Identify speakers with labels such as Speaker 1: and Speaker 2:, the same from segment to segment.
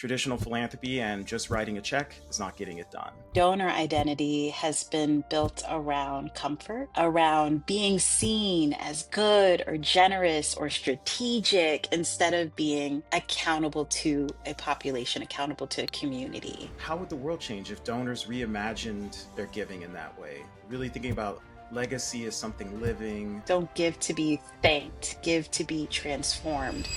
Speaker 1: traditional philanthropy and just writing a check is not getting it done.
Speaker 2: Donor identity has been built around comfort, around being seen as good or generous or strategic instead of being accountable to a population, accountable to a community.
Speaker 1: How would the world change if donors reimagined their giving in that way? Really thinking about legacy as something living.
Speaker 2: Don't give to be thanked, give to be transformed.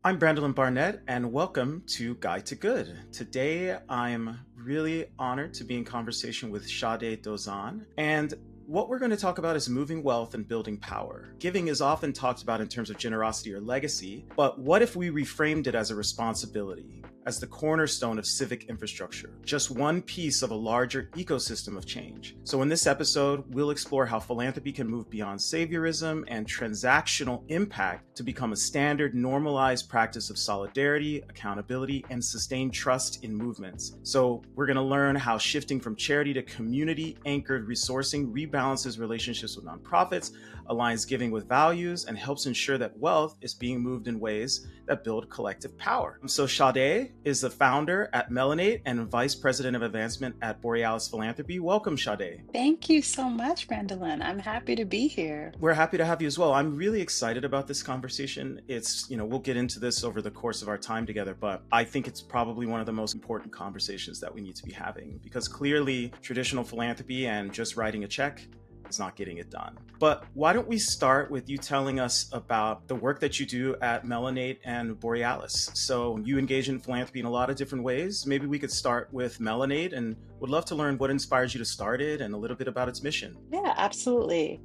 Speaker 1: I'm Brandolon Barnett, and welcome to Guide to Good. Today, I'm really honored to be in conversation with Sade Dozan, and what we're going to talk about is moving wealth and building power. Giving is often talked about in terms of generosity or legacy, but what if we reframed it as a responsibility, as the cornerstone of civic infrastructure, just one piece of a larger ecosystem of change? So in this episode, we'll explore how philanthropy can move beyond saviorism and transactional impact to become a standard, normalized practice of solidarity, accountability, and sustained trust in movements. So we're going to learn how shifting from charity to community-anchored resourcing rebalances relationships with nonprofits, aligns giving with values, and helps ensure that wealth is being moved in ways that build collective power. So Sade is the founder at Melanate and vice president of advancement at Borealis Philanthropy. Welcome, Sade.
Speaker 2: Thank you so much, Brandolyn. I'm happy to be here.
Speaker 1: We're happy to have you as well. I'm really excited about this conversation. We'll get into this over the course of our time together, but I think it's probably one of the most important conversations that we need to be having because clearly traditional philanthropy and just writing a check is not getting it done. But why don't we start with you telling us about the work that you do at Melanate and Borealis? So you engage in philanthropy in a lot of different ways. Maybe we could start with Melanate and would love to learn what inspires you to start it and a little bit about its mission.
Speaker 2: Yeah, absolutely.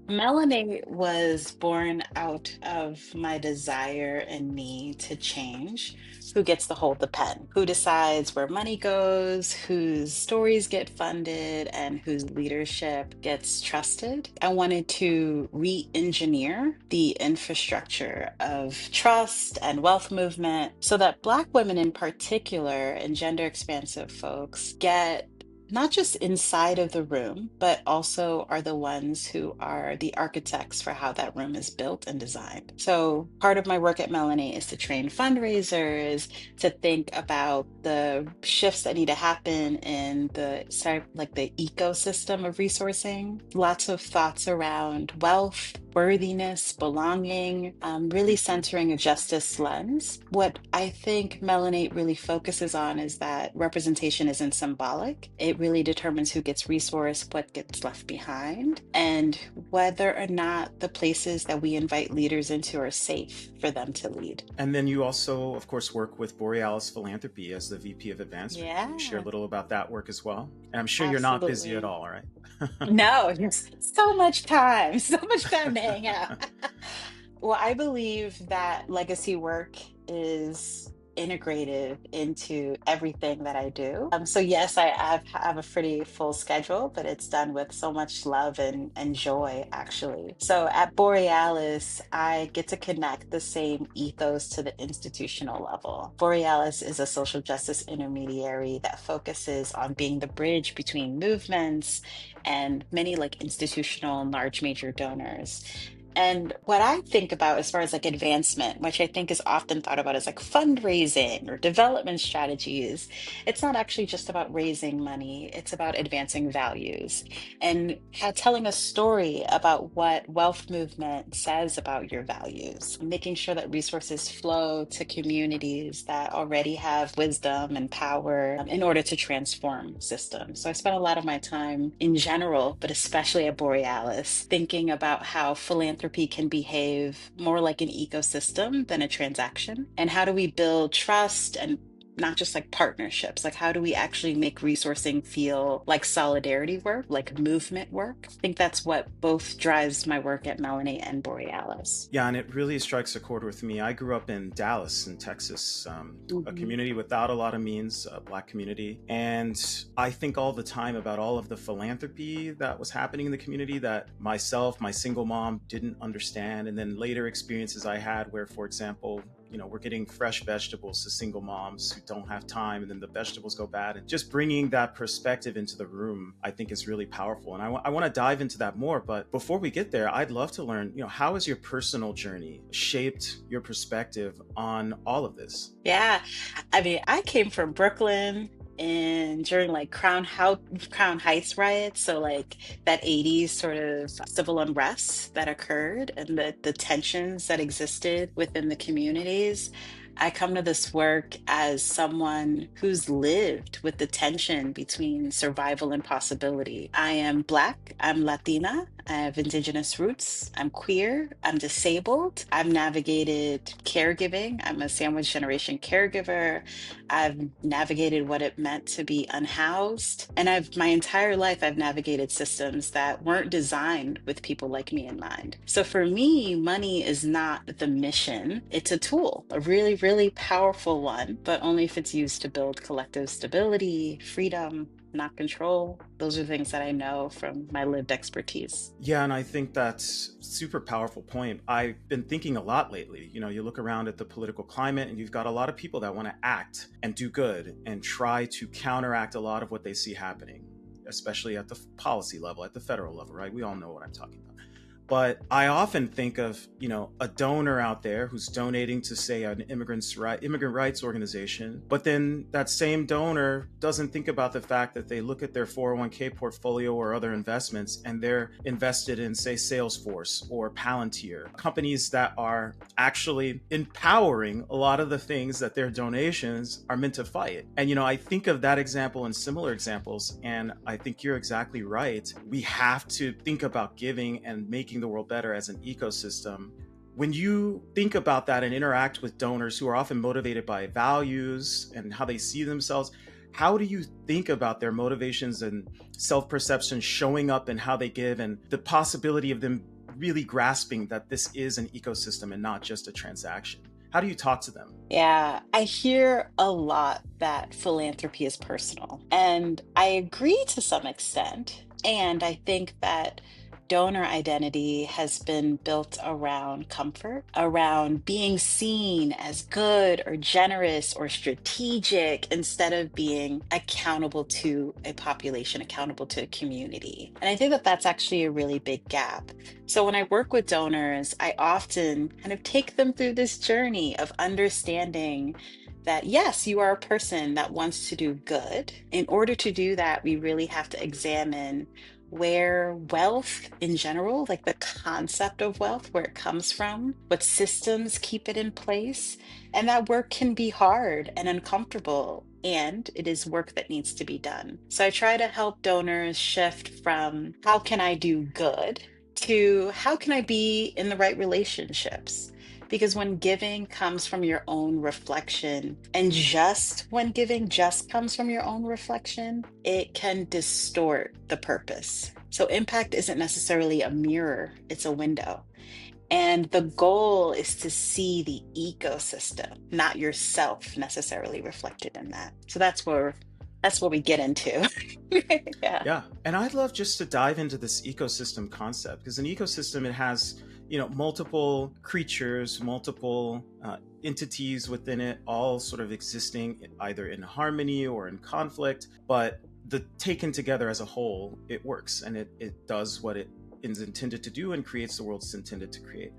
Speaker 2: Melanate was born out of my desire and need to change who gets to hold the pen, who decides where money goes, whose stories get funded, and whose leadership gets trusted. I wanted to re engineer the infrastructure of trust and wealth movement so that Black women in particular and gender expansive folks get not just inside of the room, but also are the ones who are the architects for how that room is built and designed. So part of my work at Melanie is to train fundraisers, to think about the shifts that need to happen in the ecosystem of resourcing. Lots of thoughts around wealth, worthiness, belonging, really centering a justice lens. What I think Melanate really focuses on is that representation isn't symbolic. It really determines who gets resourced, what gets left behind, and whether or not the places that we invite leaders into are safe for them to lead.
Speaker 1: And then you also, of course, work with Borealis Philanthropy as the VP of Advancement. Can you share a
Speaker 2: Yeah,
Speaker 1: little about that work as well? And I'm sure you're not busy at
Speaker 2: absolutely.
Speaker 1: all, right?
Speaker 2: No, there's so much time, so much time to hang out. Well, I believe that legacy work is integrated into everything that I do. So yes, have a pretty full schedule, but it's done with so much love and joy, actually. So at Borealis, I get to connect the same ethos to the institutional level. Borealis is a social justice intermediary that focuses on being the bridge between movements and many like institutional and large major donors. And what I think about as far as like advancement, which I think is often thought about as like fundraising or development strategies, it's not actually just about raising money, it's about advancing values and telling a story about what wealth movement says about your values, making sure that resources flow to communities that already have wisdom and power in order to transform systems. So I spent a lot of my time in general, but especially at Borealis, thinking about how philanthropy can behave more like an ecosystem than a transaction. And how do we build trust and not just like partnerships? Like, how do we actually make resourcing feel like solidarity work, like movement work? I think that's what both drives my work at Melanie and Borealis.
Speaker 1: Yeah, and it really strikes a chord with me. I grew up in Dallas, in Texas, a
Speaker 2: Mhm.
Speaker 1: community without a lot of means, a Black community. And I think all the time about all of the philanthropy that was happening in the community that myself, my single mom, didn't understand. And then later experiences I had where, for example, we're getting fresh vegetables to single moms who don't have time, and then the vegetables go bad. And just bringing that perspective into the room, I think is really powerful. And I want to dive into that more. But before we get there, I'd love to learn, how has your personal journey shaped your perspective on all of this?
Speaker 2: Yeah. I mean, I came from Brooklyn and during like Crown Heights riots, so like that 80s sort of civil unrest that occurred and the tensions that existed within the communities. I come to this work as someone who's lived with the tension between survival and possibility. I am Black, I'm Latina, I have Indigenous roots, I'm queer, I'm disabled, I've navigated caregiving, I'm a sandwich generation caregiver, I've navigated what it meant to be unhoused, and my entire life I've navigated systems that weren't designed with people like me in mind. So for me, money is not the mission, it's a tool, a really, really powerful one, but only if it's used to build collective stability, freedom, not control. Those are things that I know from my lived expertise.
Speaker 1: Yeah, and I think that's super powerful point. I've been thinking a lot lately. You look around at the political climate and you've got a lot of people that want to act and do good and try to counteract a lot of what they see happening, especially at the policy level, at the federal level, right? We all know what I'm talking about. But I often think of, a donor out there who's donating to, say, an immigrant rights organization, but then that same donor doesn't think about the fact that they look at their 401k portfolio or other investments and they're invested in, say, Salesforce or Palantir, companies that are actually empowering a lot of the things that their donations are meant to fight. And, I think of that example and similar examples, and I think you're exactly right. We have to think about giving and making the world better as an ecosystem. When you think about that and interact with donors who are often motivated by values and how they see themselves, how do you think about their motivations and self-perception showing up in how they give, and the possibility of them really grasping that this is an ecosystem and not just a transaction? How do you talk to them?
Speaker 2: Yeah, I hear a lot that philanthropy is personal, and I agree to some extent. And I think that donor identity has been built around comfort, around being seen as good or generous or strategic instead of being accountable to a population, accountable to a community. And I think that that's actually a really big gap. So when I work with donors, I often kind of take them through this journey of understanding that yes, you are a person that wants to do good. In order to do that, we really have to examine where wealth in general, like the concept of wealth, where it comes from, what systems keep it in place. And that work can be hard and uncomfortable, and it is work that needs to be done. So I try to help donors shift from how can I do good to how can I be in the right relationships? Because when giving comes from your own reflection, and just when giving just comes from your own reflection, it can distort the purpose. So impact isn't necessarily a mirror, it's a window. And the goal is to see the ecosystem, not yourself necessarily reflected in that. So that's where we get into. Yeah.
Speaker 1: Yeah. And I'd love just to dive into this ecosystem concept, because an ecosystem, it has, multiple creatures, multiple entities within it, all sort of existing either in harmony or in conflict. But the taken together as a whole, it works and it does what it is intended to do and creates the world it's intended to create.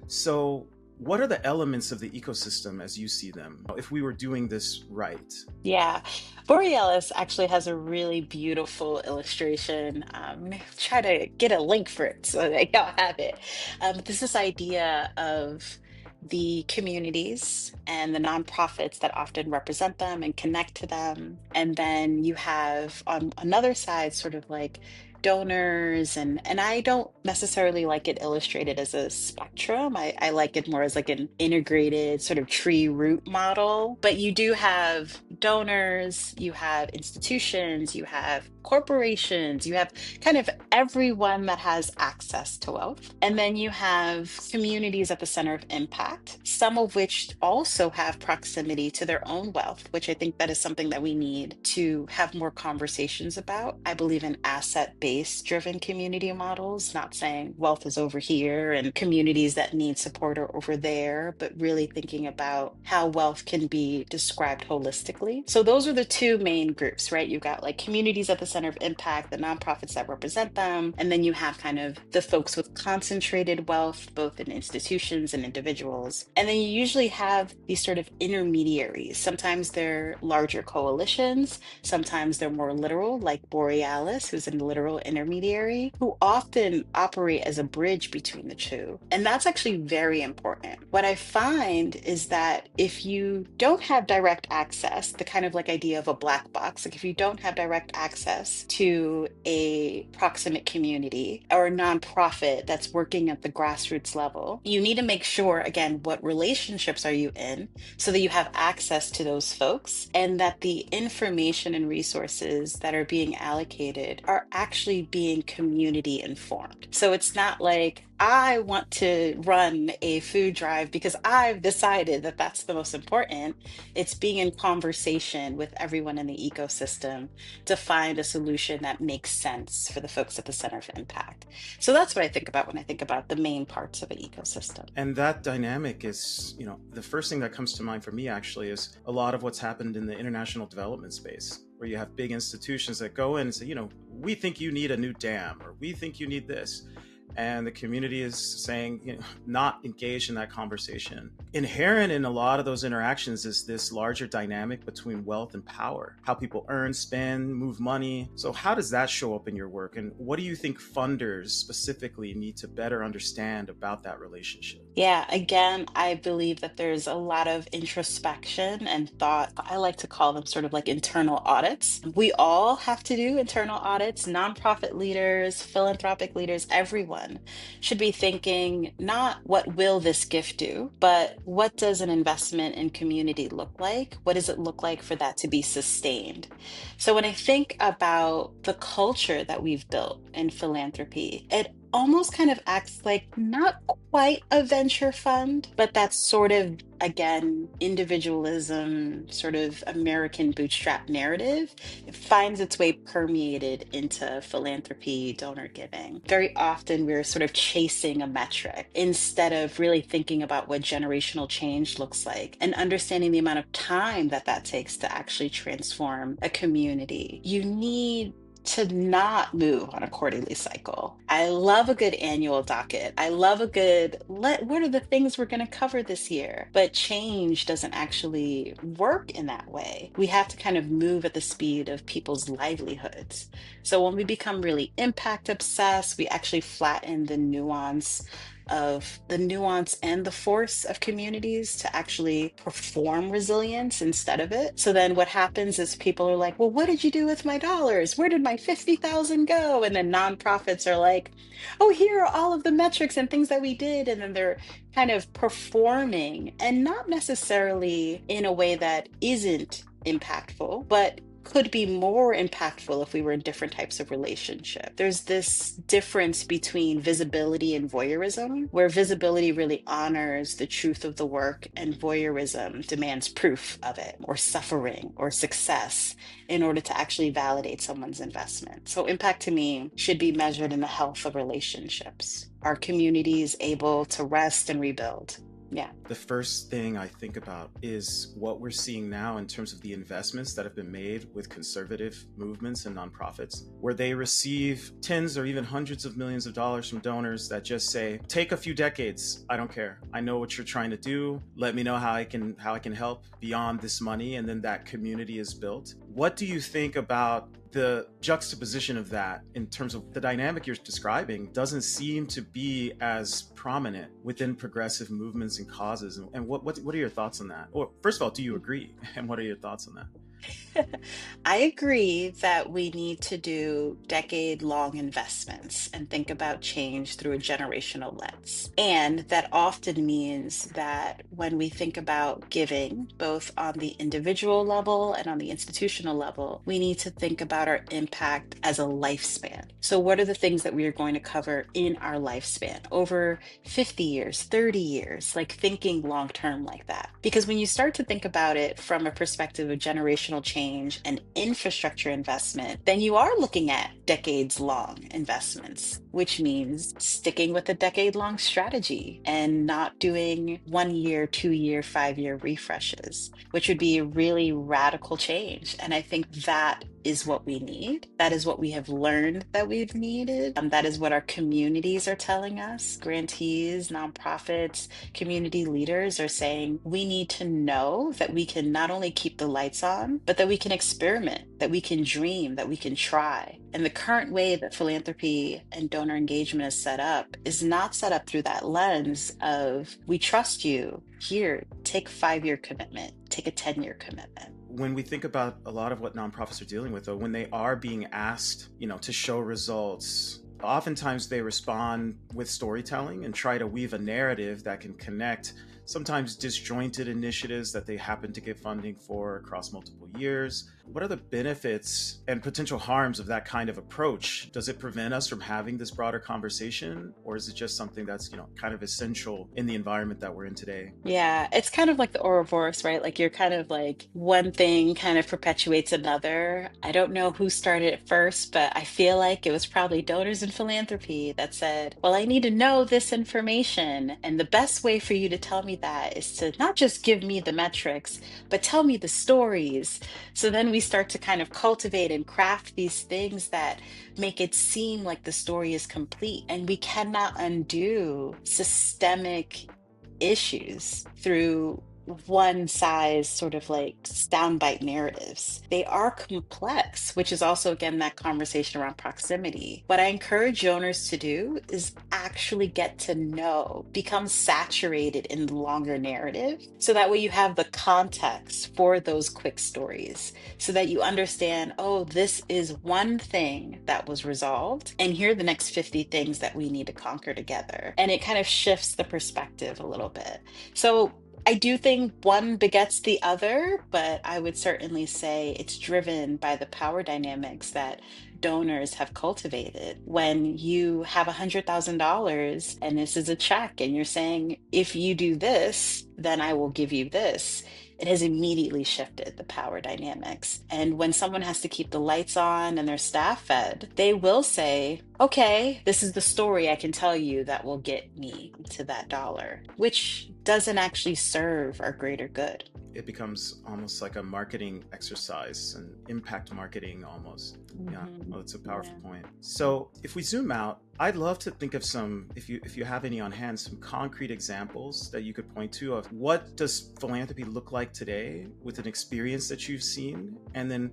Speaker 1: So what are the elements of the ecosystem as you see them, if we were doing this right?
Speaker 2: Yeah, Borealis actually has a really beautiful illustration. I'm gonna try to get a link for it so that y'all have it. But there's this idea of the communities and the nonprofits that often represent them and connect to them. And then you have on another side, sort of like donors and I don't necessarily like it illustrated as a spectrum. I like it more as like an integrated sort of tree root model. But you do have donors, you have institutions, you have corporations, you have kind of everyone that has access to wealth. And then you have communities at the center of impact, some of which also have proximity to their own wealth, which I think that is something that we need to have more conversations about. I believe in asset-based driven community models, not saying wealth is over here and communities that need support are over there, but really thinking about how wealth can be described holistically. So those are the two main groups, right? You've got like communities at the center of impact, the nonprofits that represent them, and then you have kind of the folks with concentrated wealth, both in institutions and individuals. And then you usually have these sort of intermediaries. Sometimes they're larger coalitions, sometimes they're more literal, like Borealis, who's a literal intermediary, who often operate as a bridge between the two. And that's actually very important. What I find is that if you don't have direct access, the kind of like idea of a black box, like if you don't have direct access to a proximate community or a nonprofit that's working at the grassroots level, you need to make sure, again, what relationships are you in so that you have access to those folks and that the information and resources that are being allocated are actually being community informed. So it's not like I want to run a food drive because I've decided that that's the most important. It's being in conversation with everyone in the ecosystem to find a solution that makes sense for the folks at the center of impact. So that's what I think about when I think about the main parts of an ecosystem.
Speaker 1: And that dynamic is, the first thing that comes to mind for me actually is a lot of what's happened in the international development space, where you have big institutions that go in and say, we think you need a new dam, or we think you need this. And the community is saying, not engaged in that conversation. Inherent in a lot of those interactions is this larger dynamic between wealth and power, how people earn, spend, move money. So how does that show up in your work? And what do you think funders specifically need to better understand about that relationship?
Speaker 2: Yeah, again, I believe that there's a lot of introspection and thought. I like to call them sort of like internal audits. We all have to do internal audits. Nonprofit leaders, philanthropic leaders, everyone should be thinking not what will this gift do, but what does an investment in community look like? What does it look like for that to be sustained? So when I think about the culture that we've built in philanthropy, it almost kind of acts like not quite a venture fund, but that's sort of, again, individualism, sort of American bootstrap narrative. It finds its way permeated into philanthropy, donor giving. Very often we're sort of chasing a metric instead of really thinking about what generational change looks like and understanding the amount of time that that takes to actually transform a community. You need to not move on a quarterly cycle. I love a good annual docket. I love a good, what are the things we're going to cover this year? But change doesn't actually work in that way. We have to kind of move at the speed of people's livelihoods. So when we become really impact obsessed, we actually flatten the nuance and the force of communities to actually perform resilience instead of it. So then what happens is people are like, well, what did you do with my dollars? Where did my 50,000 go? And then nonprofits are like, oh, here are all of the metrics and things that we did. And then they're kind of performing and not necessarily in a way that isn't impactful, but could be more impactful if we were in different types of relationship. There's this difference between visibility and voyeurism, where visibility really honors the truth of the work and voyeurism demands proof of it, or suffering, or success in order to actually validate someone's investment. So impact to me should be measured in the health of relationships. Are communities able to rest and rebuild? Yeah.
Speaker 1: The first thing I think about is what we're seeing now in terms of the investments that have been made with conservative movements and nonprofits, where they receive tens or even hundreds of millions of dollars from donors that just say, take a few decades. I don't care. I know what you're trying to do. Let me know how I can help beyond this money. And then that community is built. What do you think about the juxtaposition of that in terms of the dynamic you're describing doesn't seem to be as prominent within progressive movements and causes? And what are your thoughts on that? Or first of all, do you agree? And what are your thoughts on that?
Speaker 2: I agree that we need to do decade-long investments and think about change through a generational lens. And that often means that when we think about giving, both on the individual level and on the institutional level, we need to think about our impact as a lifespan. So, what are the things that we are going to cover in our lifespan over 50 years, 30 years, like thinking long term like that? Because when you start to think about it from a perspective of generational change and infrastructure investment, then you are looking at decades long investments, which means sticking with a decade long strategy and not doing 1 year, 2 year, 5 year refreshes, which would be a really radical change. And I think that is what we need. That is what we have learned that we've needed. That is what our communities are telling us. Grantees, nonprofits, community leaders are saying we need to know that we can not only keep the lights on, but that we can experiment, that we can dream, that we can try. And the current way that philanthropy and donor engagement is set up is not set up through that lens of we trust you. Here, take a 5 year commitment, take a 10-year commitment.
Speaker 1: When we think about a lot of what nonprofits are dealing with, though, when they are being asked, to show results, oftentimes they respond with storytelling and try to weave a narrative that can connect sometimes disjointed initiatives that they happen to get funding for across multiple years. What are the benefits and potential harms of that kind of approach? Does it prevent us from having this broader conversation, or is it just something that's, kind of essential in the environment that we're in today?
Speaker 2: Yeah, it's kind of like the Ouroboros, right? Like you're kind of like one thing kind of perpetuates another. I don't know who started it first, but I feel like it was probably donors in philanthropy that said, well, I need to know this information. And the best way for you to tell me that is to not just give me the metrics, but tell me the stories. So then we start to kind of cultivate and craft these things that make it seem like the story is complete. And we cannot undo systemic issues through one size sort of like soundbite narratives. They are complex, which is also, again, that conversation around proximity. What I encourage donors to do is actually get to know, become saturated in the longer narrative. So that way you have the context for those quick stories, so that you understand, oh, this is one thing that was resolved, and here are the next 50 things that we need to conquer together. And it kind of shifts the perspective a little bit. So I do think one begets the other, but I would certainly say it's driven by the power dynamics that donors have cultivated. When you have $100,000 and this is a check, and you're saying, if you do this, then I will give you this. It has immediately shifted the power dynamics. And when someone has to keep the lights on and their staff fed, they will say, okay, this is the story I can tell you that will get me to that dollar, which doesn't actually serve our greater good.
Speaker 1: It becomes almost like a marketing exercise, and impact marketing almost. Yeah, well, that's a powerful point. So if we zoom out, I'd love to think of some, if you have any on hand, some concrete examples that you could point to of what does philanthropy look like today with an experience that you've seen, and then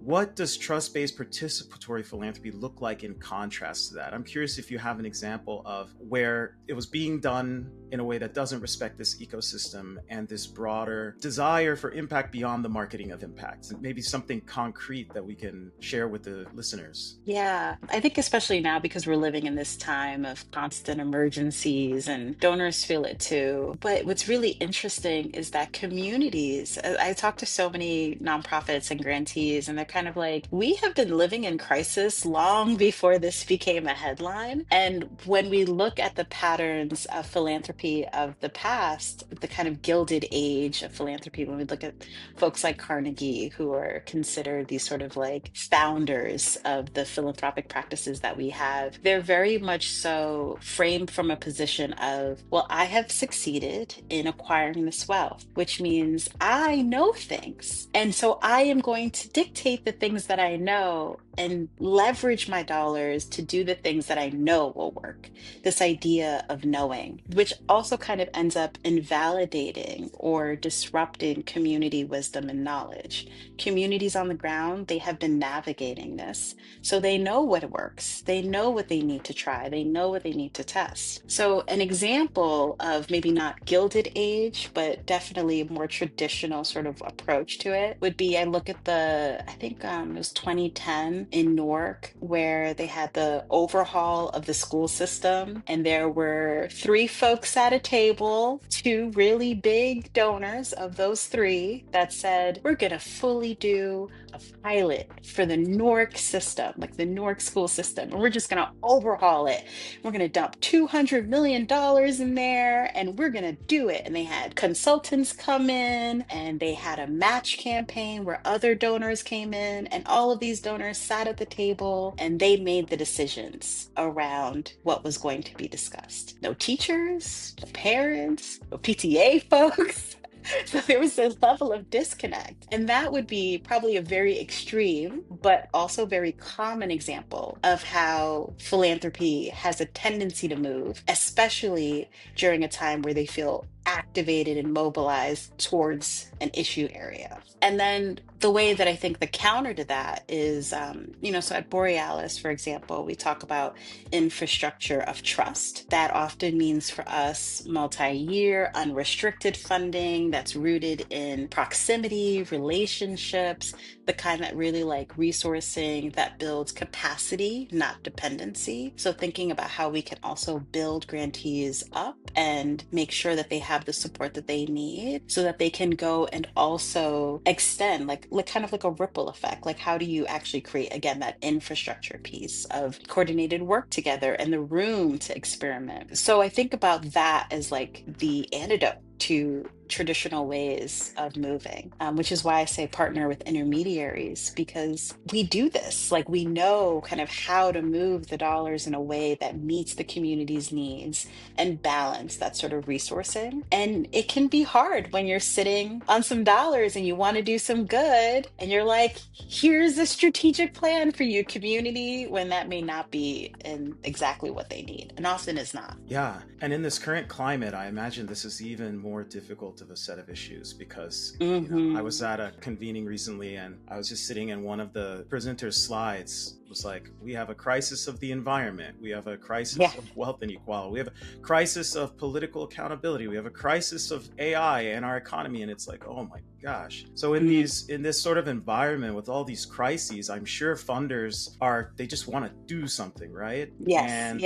Speaker 1: what does trust-based participatory philanthropy look like in contrast to that? I'm curious if you have an example of where it was being done in a way that doesn't respect this ecosystem and this broader desire for impact beyond the marketing of impact. Maybe something concrete that we can share with the listeners.
Speaker 2: Yeah, I think especially now, because we're living in this time of constant emergencies and donors feel it too. But what's really interesting is that communities, I talk to so many nonprofits and grantees, and they're kind of like, we have been living in crisis long before this became a headline. And when we look at the patterns of philanthropy of the past, the kind of gilded age of philanthropy, when we look at folks like Carnegie, who are considered these sort of like founders of the philanthropic practices that we have, they're very much so framed from a position of, well, I have succeeded in acquiring this wealth, which means I know things. And so I am going to dictate the things that I know and leverage my dollars to do the things that I know will work. This idea of knowing, which also kind of ends up invalidating or disrupting community wisdom and knowledge. Communities on the ground, they have been navigating this. So they know what works. They know what they need to try. They know what they need to test. So an example of maybe not gilded age, but definitely a more traditional sort of approach to it would be, I look at I think it was 2010, situation in Newark where they had the overhaul of the school system, and there were three folks at a table, two really big donors of those three that said, we're going to fully do a pilot for the Newark system, like the Newark school system, and we're just going to overhaul it. We're going to dump $200 million in there and we're going to do it. And they had consultants come in and they had a match campaign where other donors came in, and all of these donors sat at the table and they made the decisions around what was going to be discussed. No teachers, no parents, no PTA folks. So there was a level of disconnect. And that would be probably a very extreme, but also very common example of how philanthropy has a tendency to move, especially during a time where they feel activated and mobilized towards an issue area. And then the way that I think the counter to that is, so at Borealis, for example, we talk about infrastructure of trust. That often means for us multi-year, unrestricted funding that's rooted in proximity, relationships, the kind that really like resourcing that builds capacity, not dependency. So thinking about how we can also build grantees up and make sure that they have the support that they need so that they can go and also extend like kind of like a ripple effect. Like how do you actually create again that infrastructure piece of coordinated work together and the room to experiment? So I think about that as like the antidote to traditional ways of moving, which is why I say partner with intermediaries, because we do this. Like we know kind of how to move the dollars in a way that meets the community's needs and balance that sort of resourcing. And it can be hard when you're sitting on some dollars and you want to do some good and you're like, here's a strategic plan for you, community, when that may not be in exactly what they need. And often it's not.
Speaker 1: Yeah. And in this current climate, I imagine this is even more difficult of a set of issues because, I was at a convening recently and I was just sitting in one of the presenters' slides was like, we have a crisis of the environment. We have a crisis of wealth inequality. We have a crisis of political accountability. We have a crisis of AI in our economy. And it's like, oh my gosh. So in this sort of environment with all these crises, I'm sure funders they just want to do something, right? And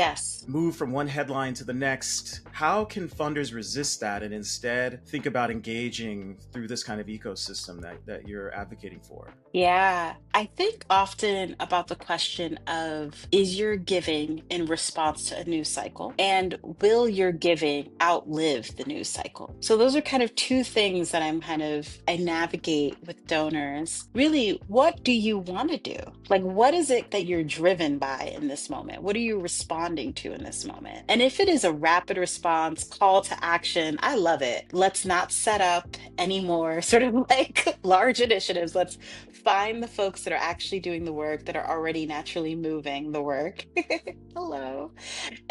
Speaker 1: move from one headline to the next. How can funders resist that and instead think about engaging through this kind of ecosystem that you're advocating for?
Speaker 2: Yeah, I think often about the question of, is your giving in response to a news cycle? And will your giving outlive the news cycle? So those are kind of two things that I navigate with donors. Really, what do you want to do? Like, what is it that you're driven by in this moment? What are you responding to in this moment? And if it is a rapid response, call to action, I love it. Let's not set up any more sort of like large initiatives. Let's find the folks that are actually doing the work, that are already naturally moving the work. Hello.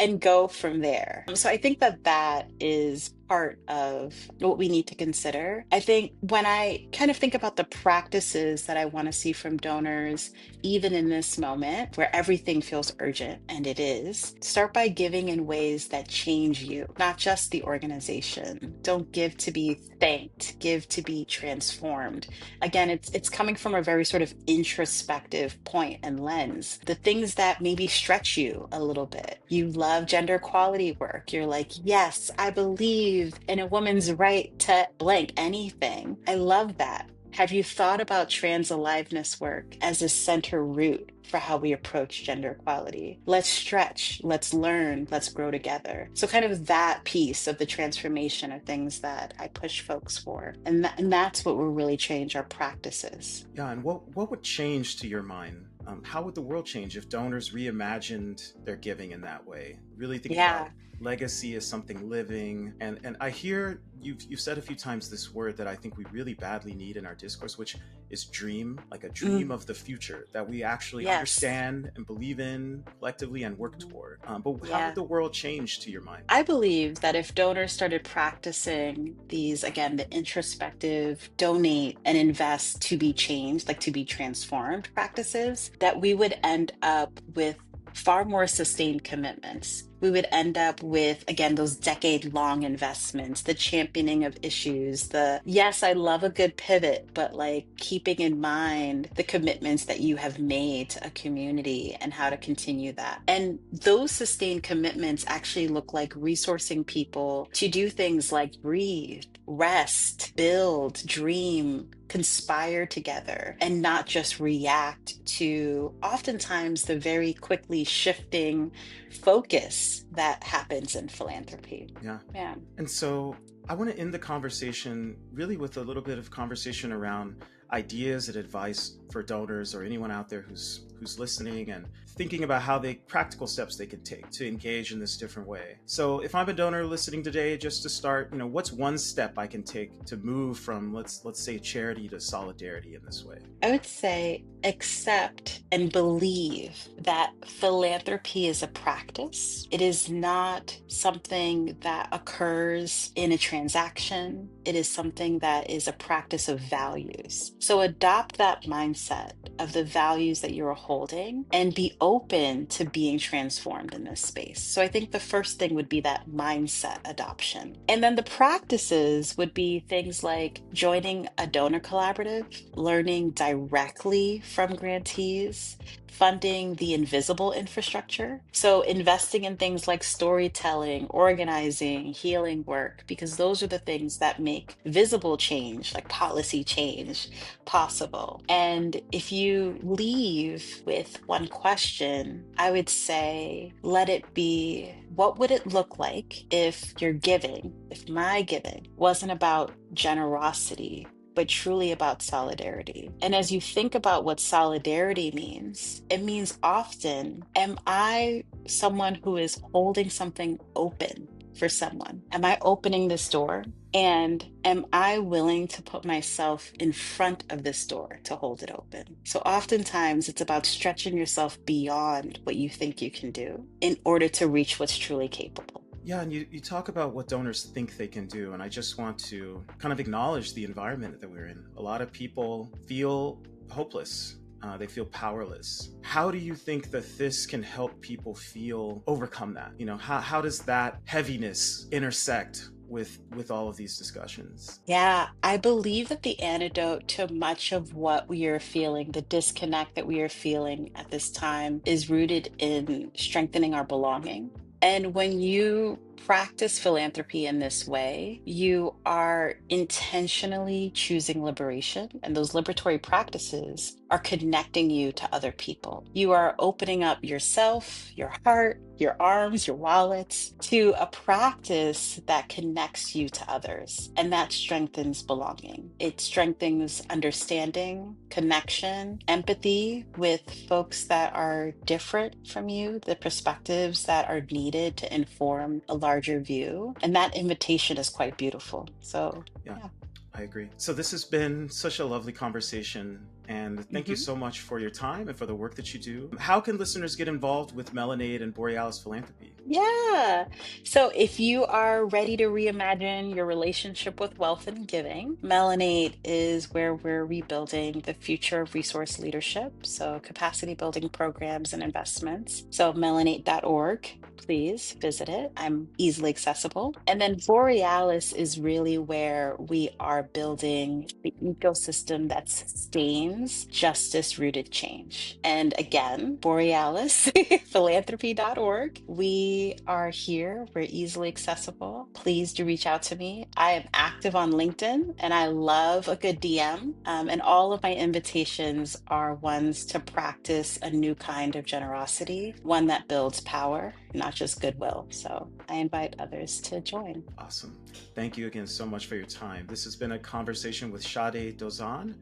Speaker 2: And go from there. So I think that that is part of what we need to consider. I think when I kind of think about the practices that I want to see from donors, even in this moment where everything feels urgent, and it is, start by giving in ways that change you, not just the organization. Don't give to be thanked, give to be transformed. Again, it's coming from a very sort of introspective point and lens. The things that maybe stretch you a little bit. You love gender equality work. You're like, yes, I believe in a woman's right to blank anything. I love that. Have you thought about trans aliveness work as a center root for how we approach gender equality? Let's stretch, let's learn, let's grow together. So kind of that piece of the transformation are things that I push folks for. And that's what will really change our practices.
Speaker 1: Yeah, and what would change to your mind? How would the world change if donors reimagined their giving in that way? Really thinking about legacy as something living. And I hear you've said a few times this word that I think we really badly need in our discourse, which is dream, like a dream of the future that we actually understand and believe in collectively and work toward. But how would the world change to your mind?
Speaker 2: I believe that if donors started practicing these, again, the introspective, donate and invest to be changed, like to be transformed practices, that we would end up with far more sustained commitments. we would end up with, again, those decade-long investments, the championing of issues, the, yes, I love a good pivot, but like keeping in mind the commitments that you have made to a community and how to continue that. And those sustained commitments actually look like resourcing people to do things like breathe, rest, build, dream, conspire together, and not just react to oftentimes the very quickly shifting focus that happens in philanthropy.
Speaker 1: Yeah.
Speaker 2: Yeah.
Speaker 1: And so I want to end the conversation really with a little bit of conversation around ideas and advice for donors or anyone out there who's listening and thinking about how practical steps they could take to engage in this different way. So if I'm a donor listening today, just to start, what's one step I can take to move from let's say charity to solidarity in this way?
Speaker 2: I would say accept and believe that philanthropy is a practice. It is not something that occurs in a transaction. It is something that is a practice of values. So adopt that mindset of the values that you're holding and be open to being transformed in this space. So I think the first thing would be that mindset adoption. And then the practices would be things like joining a donor collaborative, learning directly from grantees, funding the invisible infrastructure. So investing in things like storytelling, organizing, healing work, because those are the things that make visible change, like policy change, possible. And if you leave with one question, I would say, let it be, what would it look like if your giving, if my giving wasn't about generosity, but truly about solidarity? And as you think about what solidarity means, it means often, am I someone who is holding something open for someone? Am I opening this door? And am I willing to put myself in front of this door to hold it open? So oftentimes it's about stretching yourself beyond what you think you can do in order to reach what's truly capable.
Speaker 1: Yeah, and you talk about what donors think they can do, and I just want to kind of acknowledge the environment that we're in. A lot of people feel hopeless. They feel powerless. How do you think that this can help people overcome that? How does that heaviness intersect with all of these discussions?
Speaker 2: Yeah, I believe that the antidote to much of what we are feeling, the disconnect that we are feeling at this time, is rooted in strengthening our belonging. And when you practice philanthropy in this way, you are intentionally choosing liberation, and those liberatory practices are connecting you to other people. You are opening up yourself, your heart, your arms, your wallets to a practice that connects you to others, and that strengthens belonging. It strengthens understanding, connection, empathy with folks that are different from you, the perspectives that are needed to inform a larger view. And that invitation is quite beautiful. So,
Speaker 1: Yeah.
Speaker 2: yeah.
Speaker 1: I agree. So this has been such a lovely conversation, and thank you so much for your time and for the work that you do. How can listeners get involved with Melanate and Borealis Philanthropy?
Speaker 2: Yeah. So if you are ready to reimagine your relationship with wealth and giving, Melanate is where we're rebuilding the future of resource leadership. So capacity building programs and investments. So melanate.org, please visit it. I'm easily accessible. And then Borealis is really where we are building the ecosystem that sustains justice rooted change. And again, Borealis, philanthropy.org. We are here. We're easily accessible. Please do reach out to me. I am active on LinkedIn and I love a good DM. And all of my invitations are ones to practice a new kind of generosity, one that builds power, not just goodwill. So I invite others to join.
Speaker 1: Awesome. Thank you again so much for your time. This has been a conversation with Sade Dozan,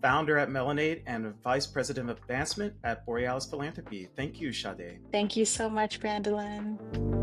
Speaker 1: founder at Melanate and Vice President of Advancement at Borealis Philanthropy. Thank you, Sade.
Speaker 2: Thank you so much, Brandolon.